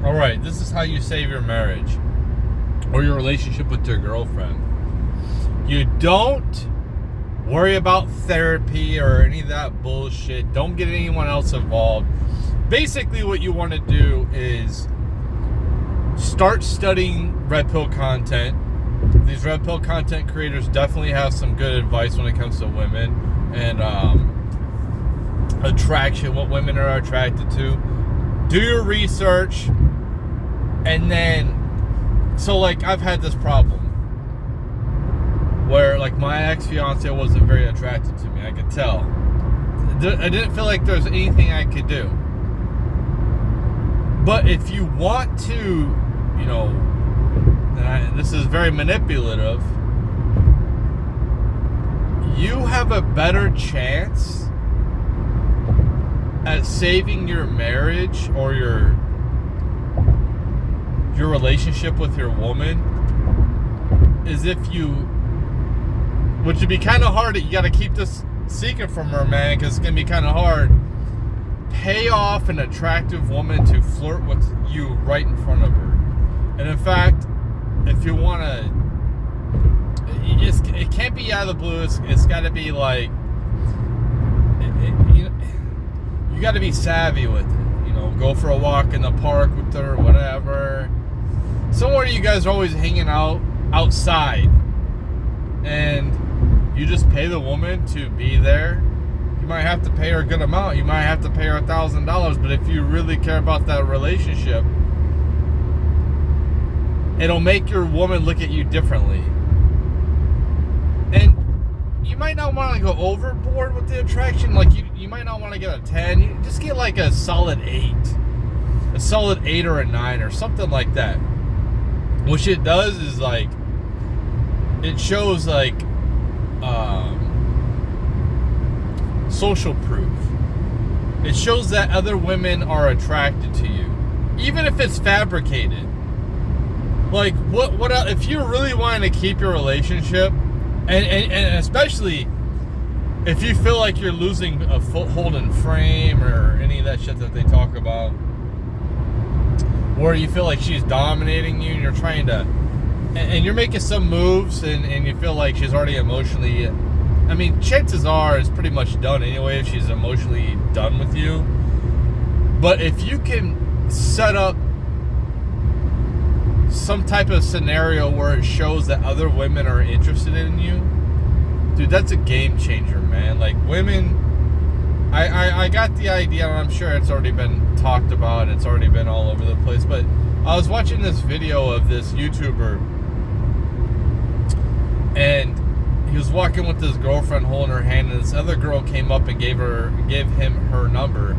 All right, this is how you save your marriage or your relationship with your girlfriend. You don't worry about therapy or any of that bullshit. Don't get anyone else involved. Basically, what you want to do is start studying red pill content. These red pill content creators definitely have some good advice when it comes to women and attraction, what women are attracted to. Do your research, and then, so like I've had this problem where like my ex-fiance wasn't very attracted to me. I could tell. I didn't feel like there was anything I could do. But if you want to, you know, and this is very manipulative, you have a better chance at saving your marriage or your relationship with your woman is if you, which would be kind of hard. You got to keep this secret from her, man, because it's going to be kind of hard. Pay off an attractive woman to flirt with you right in front of her. And in fact, if you want to, it can't be out of the blue. It's got to be like, you got to be savvy with it. You know, go for a walk in the park with her, whatever. Somewhere you guys are always hanging out outside, and you just pay the woman to be there. You might have to pay her a good amount. You might have to pay her $1,000, but if you really care about that relationship, it'll make your woman look at you differently. And you might not want to go overboard with the attraction. Like you might not want to get a 10. You just get like a solid 8. A solid 8 or a 9 or something like that. What it does is like, it shows like social proof. It shows that other women are attracted to you, even if it's fabricated. Like what if you're really wanting to keep your relationship, and especially if you feel like you're losing a foothold in frame or any of that shit that they talk about, where you feel like she's dominating you and you're trying to, and you're making some moves and you feel like she's already emotionally, I mean, chances are it's pretty much done anyway if she's emotionally done with you. But if you can set up some type of scenario where it shows that other women are interested in you, dude, that's a game changer, man. Like, women, I got the idea, and I'm sure it's already been talked about, it's already been all over the place, but I was watching this video of this YouTuber, and he was walking with his girlfriend holding her hand, and this other girl came up and gave him her number,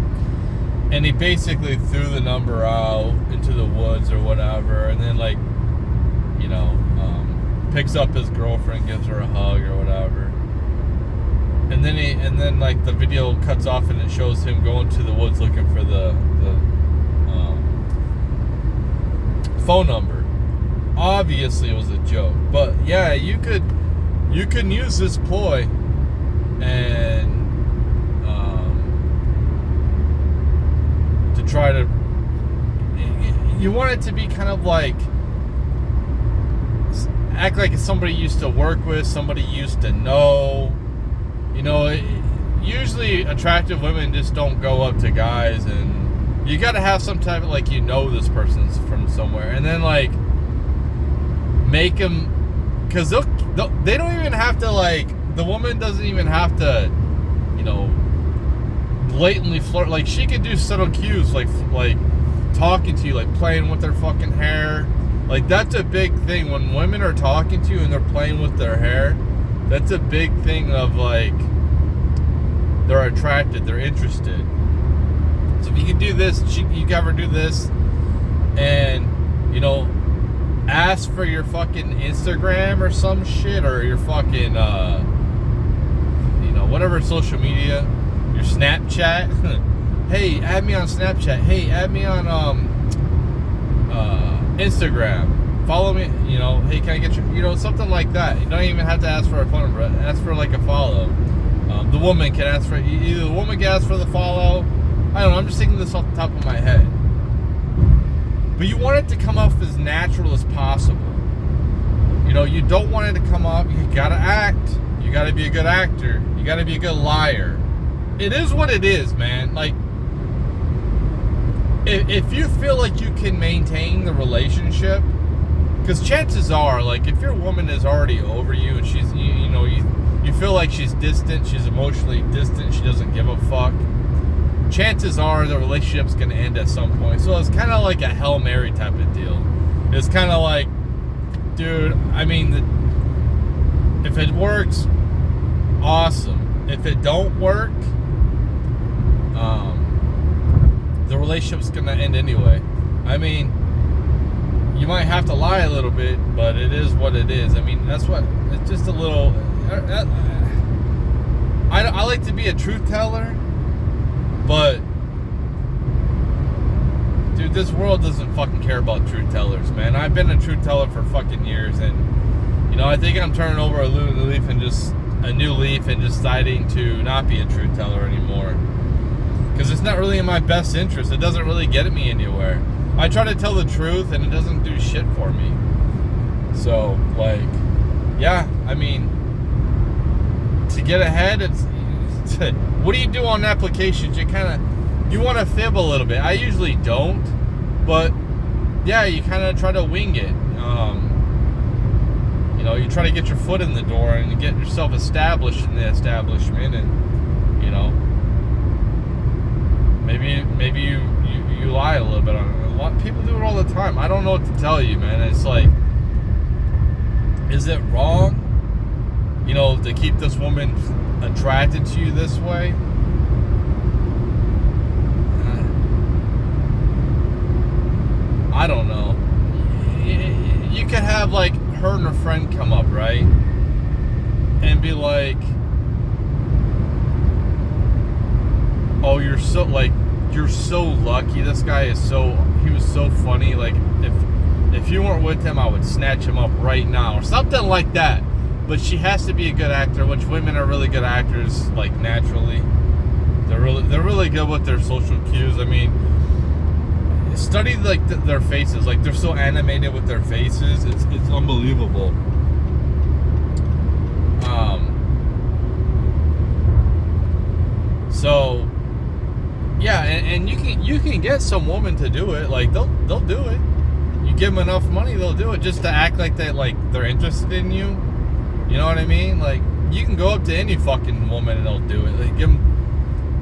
and he basically threw the number out into the woods or whatever, and then, like, you know, picks up his girlfriend, gives her a hug or whatever. And then like the video cuts off and it shows him going to the woods looking for the phone number. Obviously it was a joke, but yeah, you can use this ploy and to try to, you want it to be kind of like, act like it's somebody you used to work with, somebody you used to know. You know, usually attractive women just don't go up to guys, and you got to have some type of, like, you know, this person's from somewhere, and then like make them, because they don't even have to, like, the woman doesn't even have to, you know, blatantly flirt. Like, she could do subtle cues, like talking to you, like playing with their fucking hair. Like, that's a big thing when women are talking to you and they're playing with their hair. That's a big thing of, like, they're attracted, they're interested. So if you can do this, you can ever do this, and, you know, ask for your fucking Instagram or some shit, or your fucking, you know, whatever social media, your Snapchat. Hey, add me on Snapchat. Hey, add me on Instagram. Follow me, you know, hey, can I get your, you know, something like that. You don't even have to ask for a phone number. Ask for, like, a follow. The woman can ask for, either the woman can ask for the follow. I don't know, I'm just thinking this off the top of my head. but you want it to come off as natural as possible. You know, you don't want it to come off. You gotta act. You gotta be a good actor. You gotta be a good liar. It is what it is, man. Like, if you feel like you can maintain the relationship, because chances are, like, if your woman is already over you and she's, you feel like she's distant, she's emotionally distant, she doesn't give a fuck, chances are the relationship's going to end at some point. So it's kind of like a Hail Mary type of deal. It's kind of like, dude, I mean, if it works, awesome. If it don't work, the relationship's going to end anyway. I mean, you might have to lie a little bit, but it is what it is. I mean, that's what, it's just a little, I like to be a truth teller, but, dude, this world doesn't fucking care about truth tellers, man. I've been a truth teller for fucking years, and, I think I'm turning over a new leaf and deciding to not be a truth teller anymore. Because it's not really in my best interest. It doesn't really get me anywhere. I try to tell the truth, and it doesn't do shit for me. So, like, yeah, I mean, to get ahead, what do you do on applications? You want to fib a little bit. I usually don't, but yeah, you kind of try to wing it. You try to get your foot in the door and get yourself established in the establishment, and maybe you lie a little bit on it. A lot of people do it all the time. I don't know what to tell you, man. It's like, is it wrong, to keep this woman attracted to you this way? I don't know. You could have, like, her and her friend come up, right? And be like, oh, you're so lucky. This guy he was so funny. Like, if you weren't with him, I would snatch him up right now, or something like that. But she has to be a good actor, which women are really good actors, like, naturally. They're really good with their social cues. I mean, study, like, their faces. Like, they're so animated with their faces. It's unbelievable. So, yeah, and you can get some woman to do it. Like, they'll do it. You give them enough money, they'll do it, just to act like they're interested in you. You know what I mean? Like, you can go up to any fucking woman and they'll do it. Like,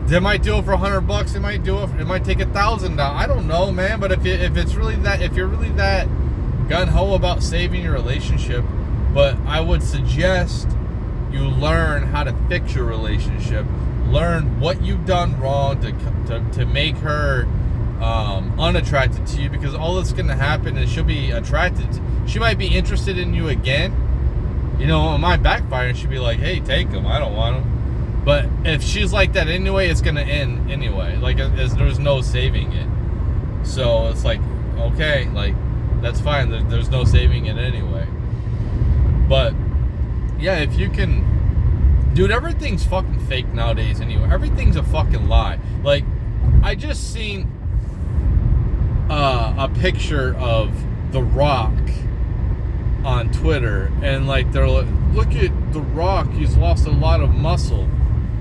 they might do it for $100. They might do it. It might take $1,000. I don't know, man. But if you're really that gun ho about saving your relationship, but I would suggest you learn how to fix your relationship. Learn what you've done wrong to make her unattracted to you, because all that's going to happen is she'll be attracted. She might be interested in you again. It might backfire, and she'll be like, hey, take him. I don't want him. But if she's like that anyway, it's going to end anyway. Like, there's no saving it. So it's like, okay, like, that's fine. There's no saving it anyway. But, yeah, if you can... Dude, everything's fucking fake nowadays anyway. Everything's a fucking lie. Like, I just seen a picture of The Rock on Twitter. And, like, they're like, look at The Rock. He's lost a lot of muscle.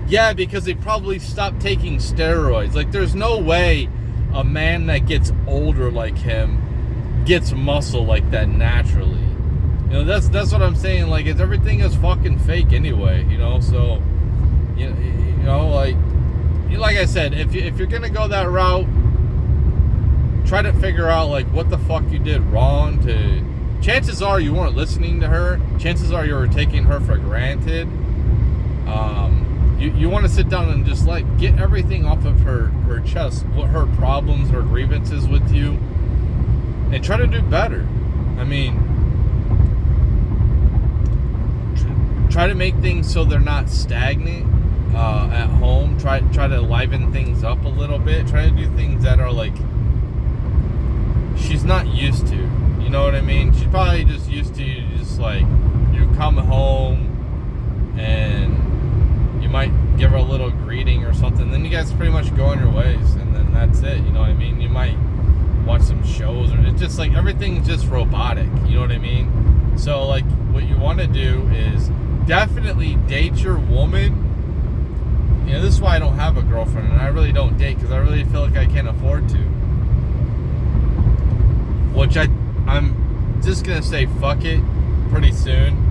Yeah, because he probably stopped taking steroids. Like, there's no way a man that gets older like him gets muscle like that naturally. That's what I'm saying. Like, everything is fucking fake anyway. So, like I said, if you're gonna go that route, try to figure out, like, what the fuck you did wrong. Chances are you weren't listening to her. Chances are you were taking her for granted. You want to sit down and just, like, get everything off of her chest, what her problems, her grievances with you, and try to do better. I mean, try to make things so they're not stagnant at home. Try to liven things up a little bit. Try to do things that are, like, she's not used to. You know what I mean? She's probably just used to you, just, like, you come home and you might give her a little greeting or something, then you guys pretty much go on your ways, and then that's it. You know what I mean? You might watch some shows, or just like everything's just robotic. You know what I mean? So like what you want to do is definitely date your woman. You know, this is why I don't have a girlfriend, and I really don't date because I really feel like I can't afford to. Which I'm just gonna say fuck it pretty soon.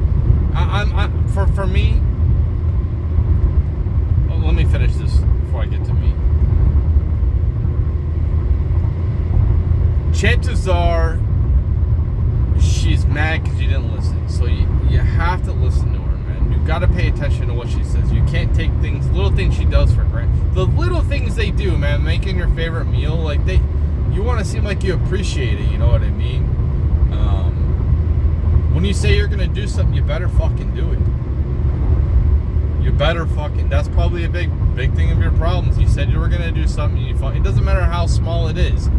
For me. Oh, let me finish this before I get to me. Chances are she's mad because you didn't listen. So you have to listen to her. You gotta pay attention to what she says. You can't take little things she does for granted. The little things they do, man, making your favorite meal, like you want to seem like you appreciate it. You know what I mean? When you say you're gonna do something, you better fucking do it. You better fucking. That's probably a big thing of your problems. You said you were gonna do something. It doesn't matter how small it is.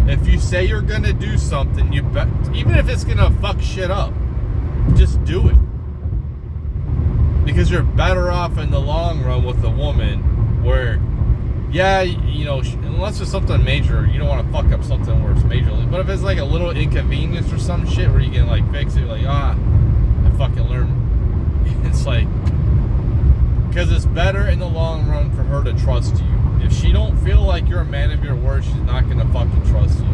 If you say you're gonna do something, even if it's gonna fuck shit up, just do it. Because you're better off in the long run with a woman where, yeah, you know, unless it's something major, you don't want to fuck up something where it's majorly. But if it's like a little inconvenience or some shit where you can like fix it, like, I fucking learned. It's like, because it's better in the long run for her to trust you. If she don't feel like you're a man of your word, she's not going to fucking trust you.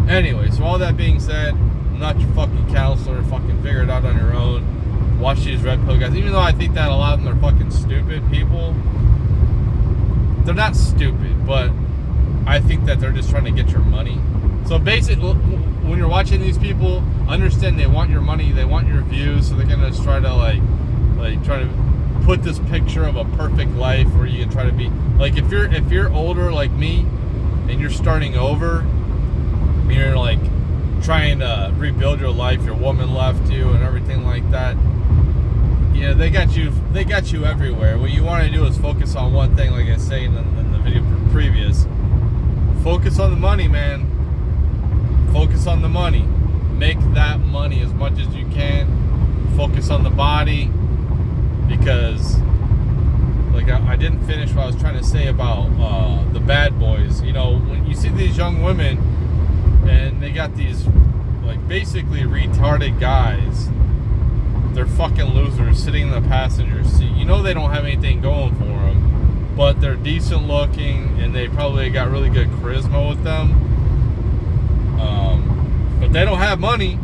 Anyway, so all that being said, I'm not your fucking counselor. Fucking figure it out on your own. Watch these red pill guys. Even though I think that a lot of them are fucking stupid people. They're not stupid, but I think that they're just trying to get your money. So basically, when you're watching these people, understand they want your money, they want your views, so they're gonna just try to like try to put this picture of a perfect life where you can try to be like if you're older like me and you're starting over, and you're like trying to rebuild your life, your woman left you and everything like that. Yeah, they got you everywhere. What you want to do is focus on one thing, like I say in the video previous. Focus on the money, man. Focus on the money. Make that money as much as you can. Focus on the body, because like I didn't finish what I was trying to say about the bad boys. You know, when you see these young women and they got these like basically retarded guys, they're fucking losers sitting in the passenger seat. You know they don't have anything going for them, but they're decent looking and they probably got really good charisma with them. But they don't have money.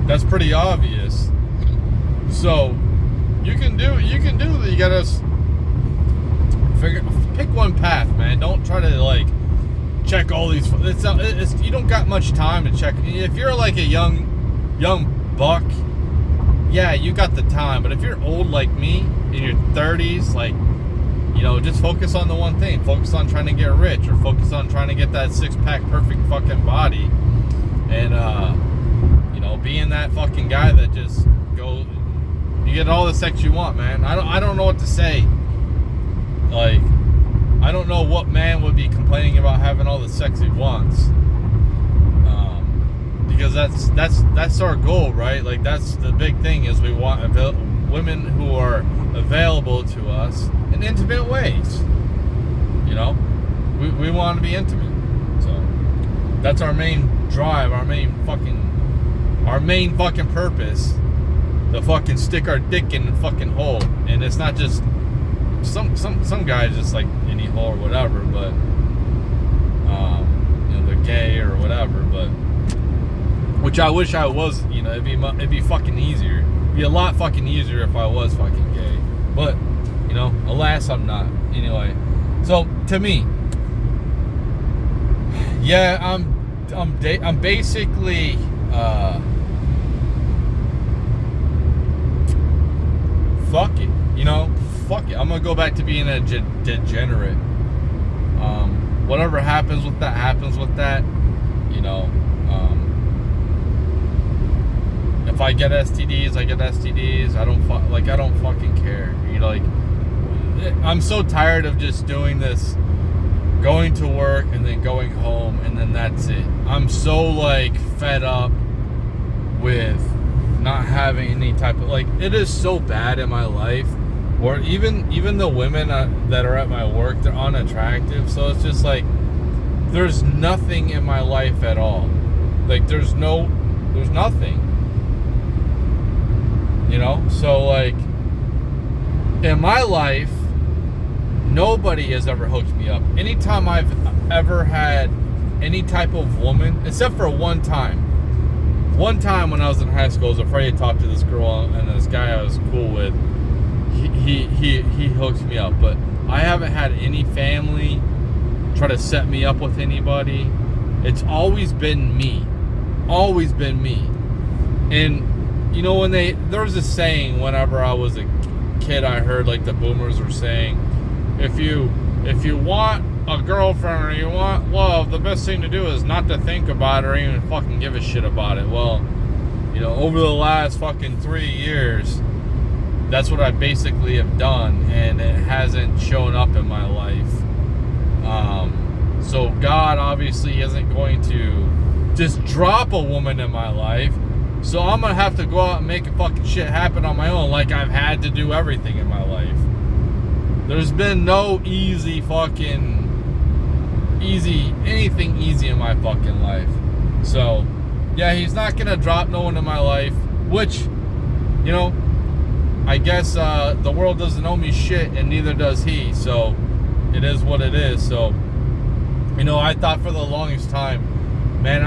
That's pretty obvious. So you can do that. You gotta pick one path, man. Don't try to like check all these. You don't got much time to check. If you're like a young buck, yeah, you got the time. But if you're old like me, in your 30s, like, you know, just focus on the one thing. Focus on trying to get rich, or focus on trying to get that six-pack perfect fucking body. And, you know, being that fucking guy that just goes, you get all the sex you want, man. I don't know what to say. Like, I don't know what man would be complaining about having all the sex he wants. Because that's our goal, right? Like, that's the big thing, is we want women who are available to us in intimate ways. You know, we want to be intimate. So that's our main drive, our main fucking purpose, to fucking stick our dick in the fucking hole. And it's not just some guys just like any hole or whatever, but you know, they're gay or whatever, but which I wish I was. You know, it'd be fucking easier. It'd be a lot fucking easier if I was fucking gay, but you know, alas, I'm not. Anyway, so to me, yeah, I'm basically fuck it, you know, fuck it. I'm gonna go back to being a degenerate. Whatever happens with that, you know. If I get STDs, I get STDs. I don't fucking care. You know, like, I'm so tired of just doing this, going to work and then going home and then that's it. I'm so like fed up with not having any type of, like, it is so bad in my life, or even the women that are at my work, they're unattractive. So it's just like there's nothing in my life at all. Like, there's nothing. You know? So, like, in my life, nobody has ever hooked me up. Anytime I've ever had any type of woman, except for one time. One time when I was in high school, I was afraid to talk to this girl, and this guy I was cool with, he hooked me up. But I haven't had any family try to set me up with anybody. It's always been me. Always been me. And, you know, there was a saying whenever I was a kid, I heard, like, the boomers were saying, if you want a girlfriend or you want love, the best thing to do is not to think about it or even fucking give a shit about it. Well, you know, over the last fucking 3 years, that's what I basically have done, and it hasn't shown up in my life. So God obviously isn't going to just drop a woman in my life. So I'm going to have to go out and make a fucking shit happen on my own, like I've had to do everything in my life. There's been no anything easy in my fucking life. So, yeah, he's not going to drop no one in my life, which, you know, I guess the world doesn't owe me shit, and neither does he. So, it is what it is. So, you know, I thought for the longest time, man,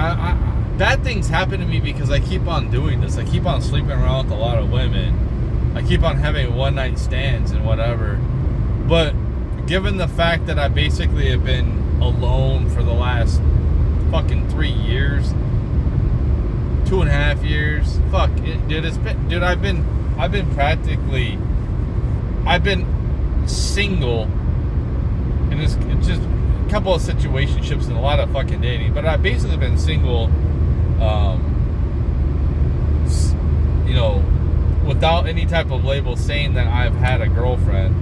bad things happen to me because I keep on doing this. I keep on sleeping around with a lot of women. I keep on having one-night stands and whatever. But given the fact that I basically have been alone for the last fucking 3 years, 2.5 years, fuck it, dude, I've been single, and it's just a couple of situationships and a lot of fucking dating, but I've basically been single, you know, without any type of label saying that I've had a girlfriend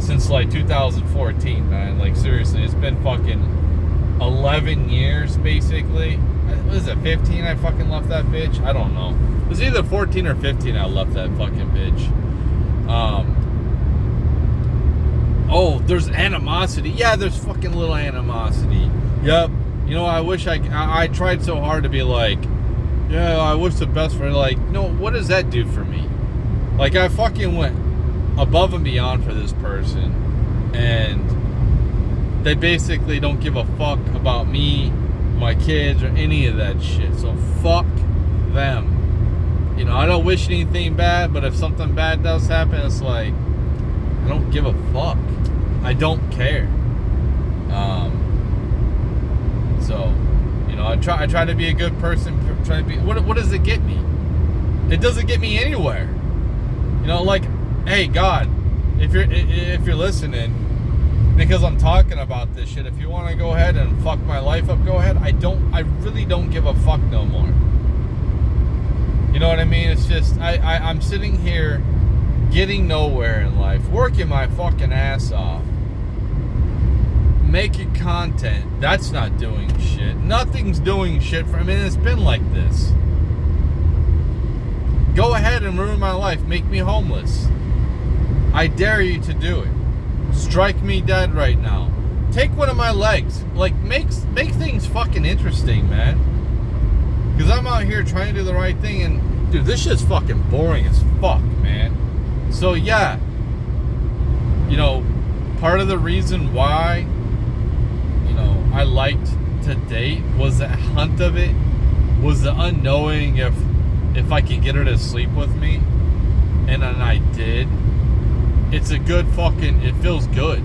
since like 2014, man. Like, seriously, it's been fucking 11 years basically. What is it, 15 I fucking left that bitch? I don't know. It was either 14 or 15 I left that fucking bitch. Oh, there's animosity. Yeah, there's fucking little animosity. Yep. You know, I wish I tried so hard to be like, yeah, I wish the best for, like, no, what does that do for me? Like, I fucking went above and beyond for this person, and they basically don't give a fuck about me, my kids, or any of that shit. So fuck them. You know, I don't wish anything bad, but if something bad does happen, it's like, I don't give a fuck. I don't care. So, you know, I try to be a good person. Try to be. What does it get me? It doesn't get me anywhere. You know, like, hey, God, if you're listening, because I'm talking about this shit, if you want to go ahead and fuck my life up, go ahead. I really don't give a fuck no more. You know what I mean? It's just, I'm sitting here getting nowhere in life, working my fucking ass off, making content. That's not doing shit. Nothing's doing shit for me. It's been like this. Go ahead and ruin my life. Make me homeless. I dare you to do it. Strike me dead right now. Take one of my legs. Like, make things fucking interesting, man. Because I'm out here trying to do the right thing, and dude, this shit's fucking boring as fuck, man. So yeah, you know, part of the reason why, you know, I liked to date was the hunt of it, was the unknowing if I could get her to sleep with me, and then I did. It's a good fucking, it feels good.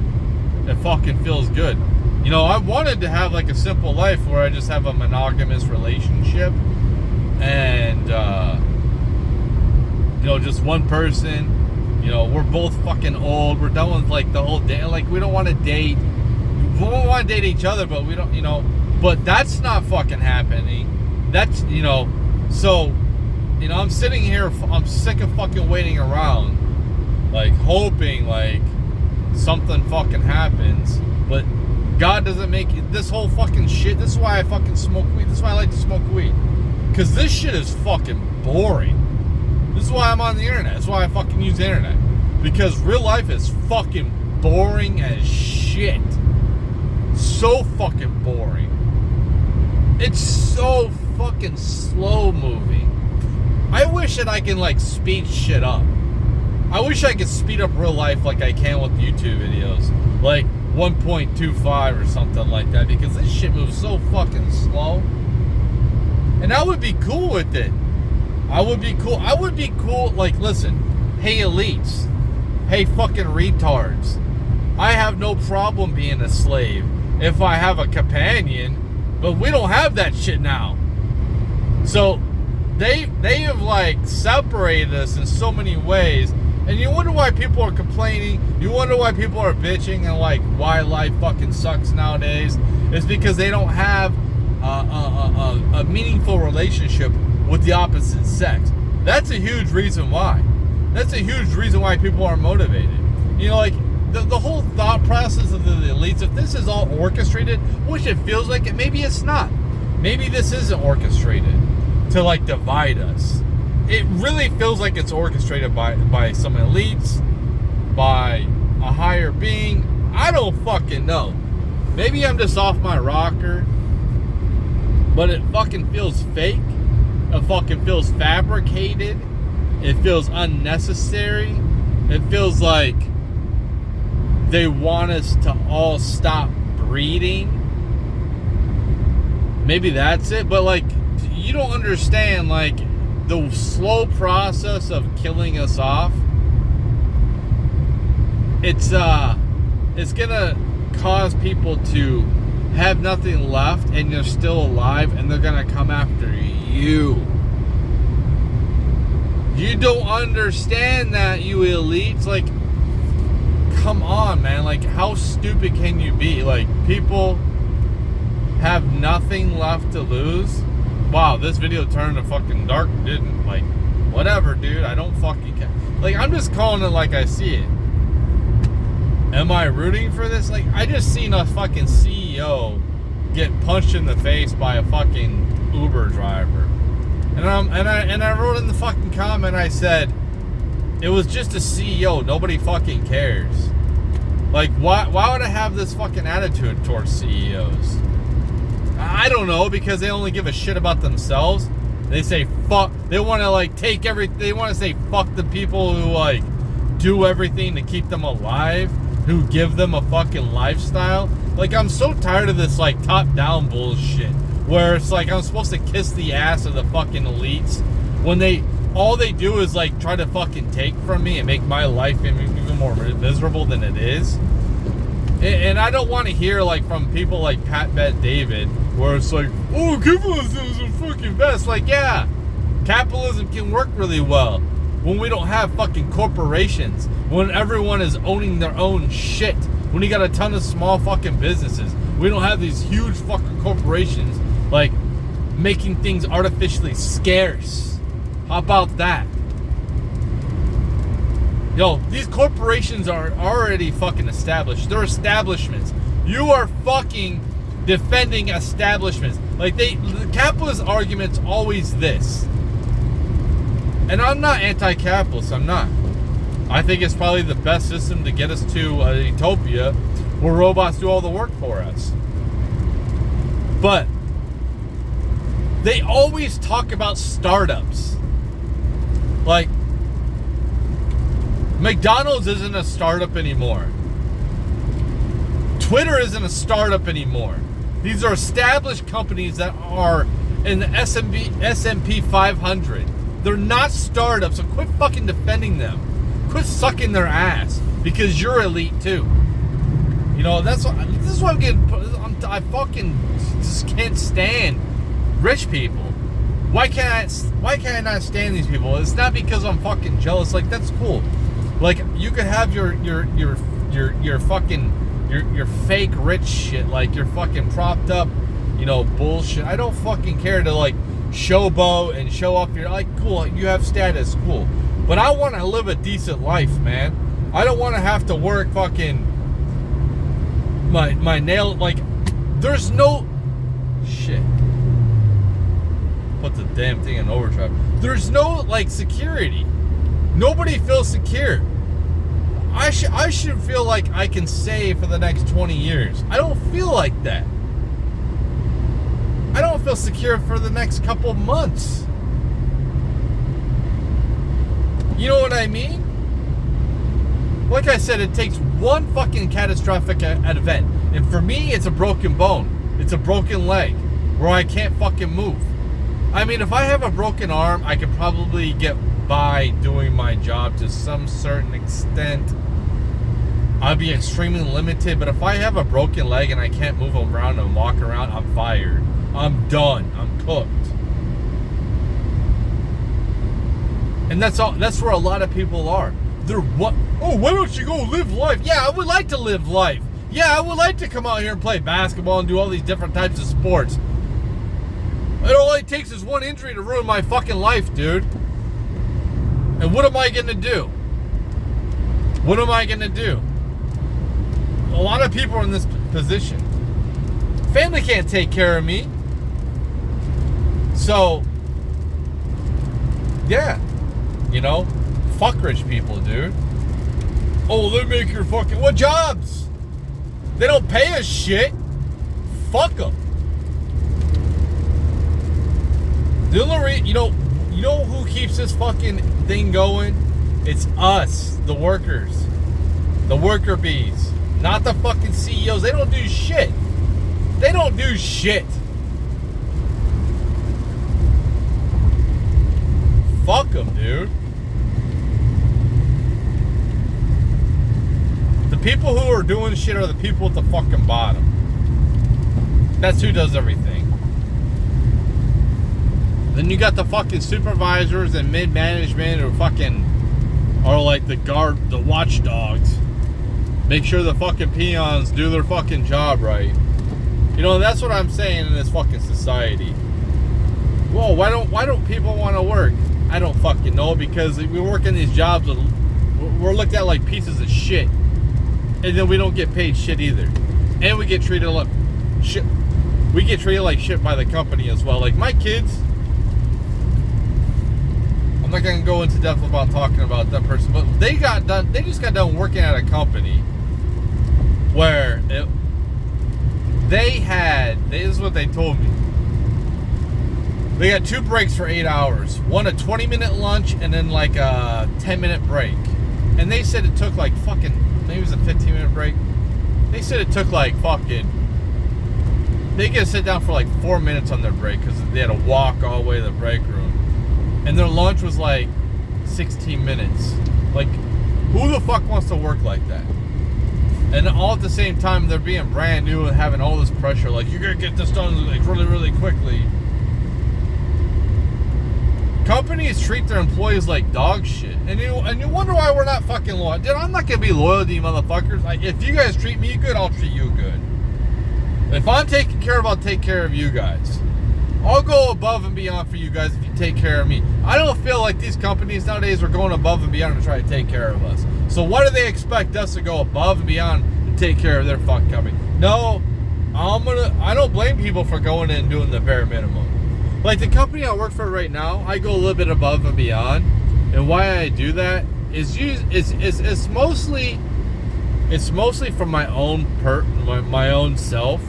It fucking feels good. You know, I wanted to have like a simple life where I just have a monogamous relationship, and you know, just one person. You know, we're both fucking old. We're done with like the whole day. Like, we don't want to date. We want to date each other, but we don't, you know. But that's not fucking happening. That's, you know. So, you know, I'm sitting here. I'm sick of fucking waiting around, like hoping like something fucking happens. But God doesn't make this whole fucking shit. This is why I fucking smoke weed. This is why I like to smoke weed. Because this shit is fucking boring. This is why I'm on the internet. This is why I fucking use the internet. Because real life is fucking boring as shit. So fucking boring. It's so fucking slow moving. I wish that I can like speed shit up. I wish I could speed up real life like I can with YouTube videos. Like 1.25 or something like that, because this shit moves so fucking slow. And I would be cool with it. I would be cool. Like, listen, hey elites, hey fucking retards, I have no problem being a slave if I have a companion, but we don't have that shit now. So they have like separated us in so many ways, and you wonder why people are complaining. You wonder why people are bitching and like why life fucking sucks nowadays. It's because they don't have a meaningful relationship with the opposite sex. That's a huge reason why. That's a huge reason why people are motivated. You know, like the whole thought process of the elites, if this is all orchestrated, which it feels like it, maybe it's not. Maybe this isn't orchestrated to like divide us. It really feels like it's orchestrated by some elites, by a higher being. I don't fucking know. Maybe I'm just off my rocker, but it fucking feels fake. It fucking feels fabricated. It feels unnecessary. It feels like they want us to all stop breeding. Maybe that's it, but like, you don't understand like the slow process of killing us off. It's gonna cause people to have nothing left, and you're still alive, and they're gonna come after you. You don't understand that, you elites. Like, come on, man. Like, how stupid can you be? Like, people have nothing left to lose. Wow, this video turned to fucking dark, didn't? Like, whatever, dude. I don't fucking care. Like, I'm just calling it like I see it. Am I rooting for this? Like, I just seen a fucking CEO get punched in the face by a fucking Uber driver. And I wrote in the fucking comment, I said, it was just a CEO. Nobody fucking cares. Like, why would I have this fucking attitude towards CEOs? I don't know, because they only give a shit about themselves. They say fuck. They want to like take everything. They want to say fuck the people who like do everything to keep them alive, who give them a fucking lifestyle. Like, I'm so tired of this like top-down bullshit where it's like I'm supposed to kiss the ass of the fucking elites when all they do is like try to fucking take from me and make my life even more miserable than it is. And I don't want to hear like from people like Pat Bet David where it's like, oh, capitalism is the fucking best. Like, yeah, capitalism can work really well when we don't have fucking corporations, when everyone is owning their own shit, when you got a ton of small fucking businesses. We don't have these huge fucking corporations like making things artificially scarce. How about that? Yo, these corporations are already fucking established. They're establishments. You are fucking defending establishments. Like, the capitalist argument's always this. And I'm not anti-capitalist, I'm not. I think it's probably the best system to get us to a utopia where robots do all the work for us. But they always talk about startups. Like, McDonald's isn't a startup anymore. Twitter isn't a startup anymore. These are established companies that are in the S&P 500. They're not startups, so quit fucking defending them. Quit sucking their ass, because you're elite too. You know, this is what I'm getting. I fucking just can't stand rich people. Why can't I not stand these people? It's not because I'm fucking jealous. Like, that's cool. Like, you could have your fucking your fake rich shit, like your fucking propped up, you know, bullshit. I don't fucking care to like showboat and show off your, like, cool, you have status, cool. But I want to live a decent life, man. I don't want to have to work fucking my nail, like, there's no shit. Put the damn thing in overdrive. There's no like security. Nobody feels secure. I should feel like I can save for the next 20 years. I don't feel like that. I don't feel secure for the next couple months. You know what I mean? Like I said, it takes one fucking catastrophic event. And for me, it's a broken bone. It's a broken leg where I can't fucking move. I mean, if I have a broken arm, I could probably get by doing my job to some certain extent. I'll be extremely limited. But if I have a broken leg and I can't move around and walk around, I'm fired. I'm done. I'm cooked. And that's all. That's where a lot of people are. They're what? Oh, why don't you go live life? Yeah, I would like to live life. Yeah, I would like to come out here and play basketball and do all these different types of sports. And all it takes is one injury to ruin my fucking life, dude. And what am I going to do? What am I going to do? A lot of people are in this position. Family can't take care of me. So, yeah. You know, fuck rich people, dude. Oh, they make your fucking... What jobs? They don't pay us shit. Fuck them. The only you know who keeps this fucking thing going? It's us, the workers. The worker bees. Not the fucking CEOs. They don't do shit. They don't do shit. Fuck them, dude. The people who are doing shit are the people at the fucking bottom. That's who does everything. Then you got the fucking supervisors and mid-management who are like the watchdogs. Make sure the fucking peons do their fucking job right. You know, that's what I'm saying in this fucking society. Whoa, why don't people want to work? I don't fucking know, because we work in these jobs and we're looked at like pieces of shit. And then we don't get paid shit either. And we get treated like shit. We get treated like shit by the company as well. Like my kids, I'm not going to go into depth about talking about that person, but they just got done working at a company where this is what they told me. They got 2 breaks for 8 hours. One a 20-minute lunch and then like a 10-minute break. And they said it took like fucking, maybe it was a 15-minute break. They said it took like fucking, they get to sit down for like 4 minutes on their break because they had to walk all the way to the break room. And their lunch was like 16 minutes. Like, who the fuck wants to work like that? And all at the same time, they're being brand new and having all this pressure. Like, you're going to get this done like really, really quickly. Companies treat their employees like dog shit. And you wonder why we're not fucking loyal. Dude, I'm not going to be loyal to you motherfuckers. If you guys treat me good, I'll treat you good. If I'm taken care of, I'll take care of you guys. I'll go above and beyond for you guys if you take care of me. I don't feel like these companies nowadays are going above and beyond to try to take care of us. So why do they expect us to go above and beyond and take care of their fucking company? No, I don't blame people for going in and doing the bare minimum. Like the company I work for right now, I go a little bit above and beyond. And why I do that is it's mostly from my own self.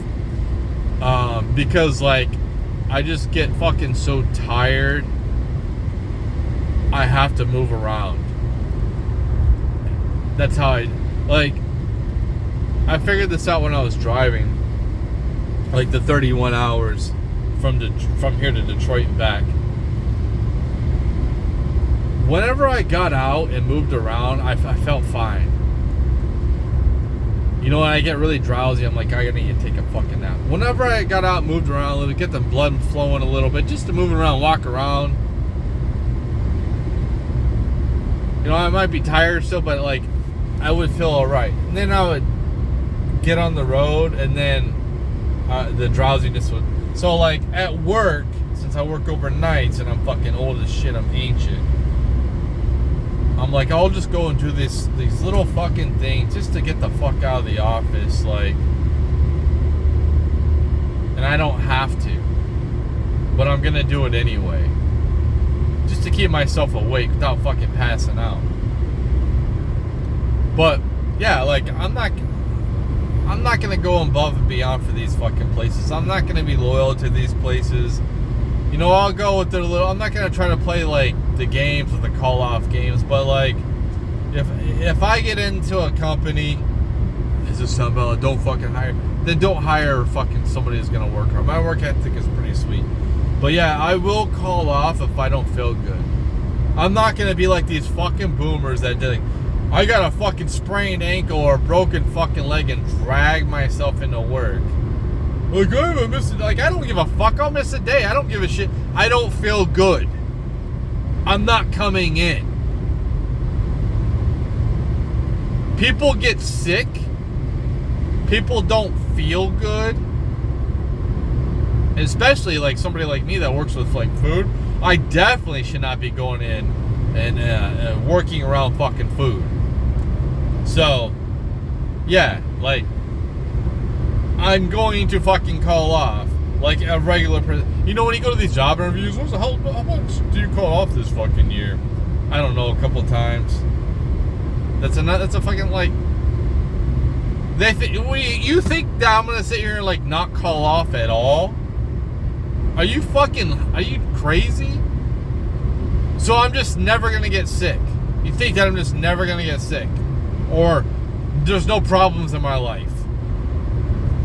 Because like I just get fucking so tired. I have to move around. That's how I figured this out when I was driving. Like the 31 hours from here to Detroit and back. Whenever I got out and moved around, I felt fine. You know, when I get really drowsy, I'm like, I need to take a fucking nap. Whenever I got out, moved around a little, get the blood flowing a little bit, just to move around, walk around. You know, I might be tired still, but like, I would feel alright. And then I would get on the road, and then the drowsiness would. So like at work, since I work overnights and I'm fucking old as shit, I'm ancient. I'm like, I'll just go and do these little fucking things just to get the fuck out of the office, like, and I don't have to, but I'm gonna do it anyway, just to keep myself awake without fucking passing out. But yeah, like I'm not gonna go above and beyond for these fucking places. I'm not gonna be loyal to these places. You know, I'll go with their little. I'm not gonna try to play like the games or the call off games, but like if I get into a company, is this something don't fucking hire? Then don't hire fucking somebody who's gonna work hard. My work ethic is pretty sweet, but yeah, I will call off if I don't feel good. I'm not gonna be like these fucking boomers that did. I got a fucking sprained ankle or a broken fucking leg and drag myself into work. Like, I haven't missed it. Like, I don't give a fuck. I'll miss a day. I don't give a shit. I don't feel good. I'm not coming in. People get sick. People don't feel good. Especially like somebody like me that works with like food. I definitely should not be going in and working around fucking food. So, yeah, like, I'm going to fucking call off like a regular person. You know, when you go to these job interviews, how much do you call off this fucking year? I don't know, a couple times. That's a fucking like. You think that I'm gonna sit here and like not call off at all? Are you crazy? So I'm just never gonna get sick. You think that I'm just never gonna get sick? Or there's no problems in my life?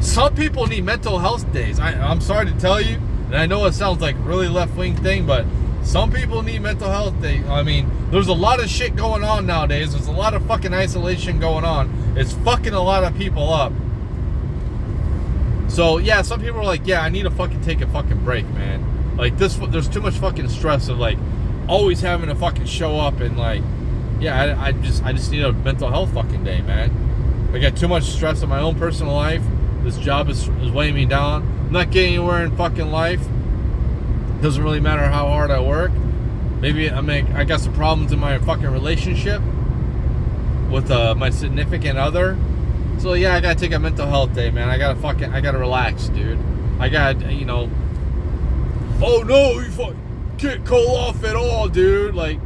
Some people need mental health days. I'm sorry to tell you, and I know it sounds like a really left-wing thing, but some people need mental health days. I mean, there's a lot of shit going on nowadays. There's a lot of fucking isolation going on. It's fucking a lot of people up. So, yeah, some people are like, yeah, I need to fucking take a fucking break, man. Like, there's too much fucking stress of, like, always having to fucking show up and, like, yeah, I just need a mental health fucking day, man. I got too much stress in my own personal life. This job is weighing me down. I'm not getting anywhere in fucking life. Doesn't really matter how hard I work. Maybe I got some problems in my fucking relationship with my significant other. So yeah, I gotta take a mental health day, man. I gotta relax, dude. I gotta, you know. Oh no, you can't call off at all, dude. Like,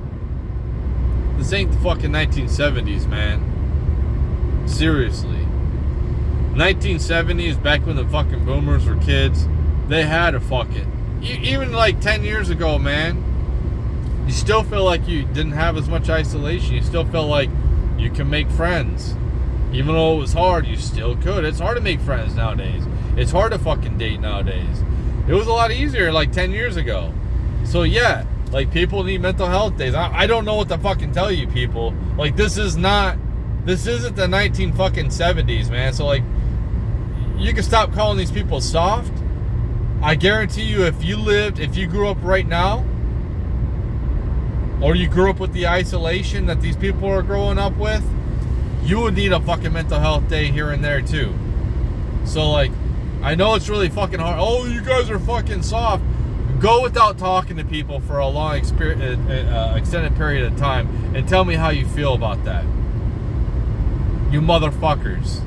this ain't the fucking 1970s, man. Seriously. 1970s, back when the fucking boomers were kids, they had to fuck it. Even like 10 years ago, man, you still feel like you didn't have as much isolation. You still feel like you can make friends. Even though it was hard, you still could. It's hard to make friends nowadays. It's hard to fucking date nowadays. It was a lot easier like 10 years ago. So yeah, like, people need mental health days. I don't know what to fucking tell you, people. Like, this isn't the 19 fucking 70s, man. So like, you can stop calling these people soft. I guarantee you, if you grew up right now, or you grew up with the isolation that these people are growing up with, you would need a fucking mental health day here and there too. So like, I know it's really fucking hard. Oh, you guys are fucking soft. Go without talking to people for a long extended period of time and tell me how you feel about that. You motherfuckers.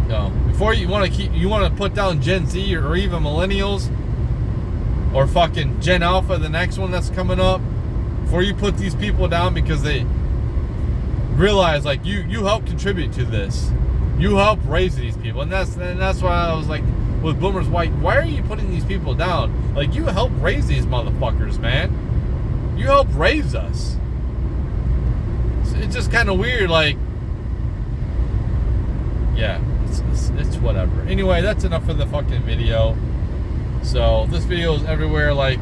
No. Before you want to put down Gen Z or even millennials or fucking Gen Alpha, the next one that's coming up, before you put these people down because they realize like you help contribute to this. You help raise these people, and that's why I was like, with boomers, why are you putting these people down? Like, you help raise these motherfuckers, man. You help raise us. It's just kind of weird, like, yeah, it's whatever. Anyway, that's enough of the fucking video. So this video is everywhere. Like,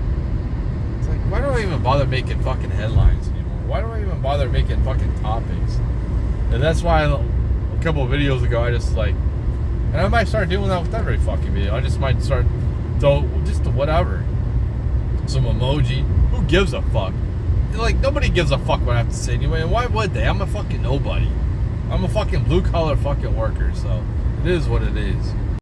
it's like, why do I even bother making fucking headlines anymore? Why do I even bother making fucking topics? And that's why a couple of videos ago, I just like, and I might start doing that with every fucking video. I just might start, just whatever. Some emoji. Who gives a fuck? Like, nobody gives a fuck what I have to say anyway. And why would they? I'm a fucking nobody. I'm a fucking blue collar fucking worker. So it is what it is.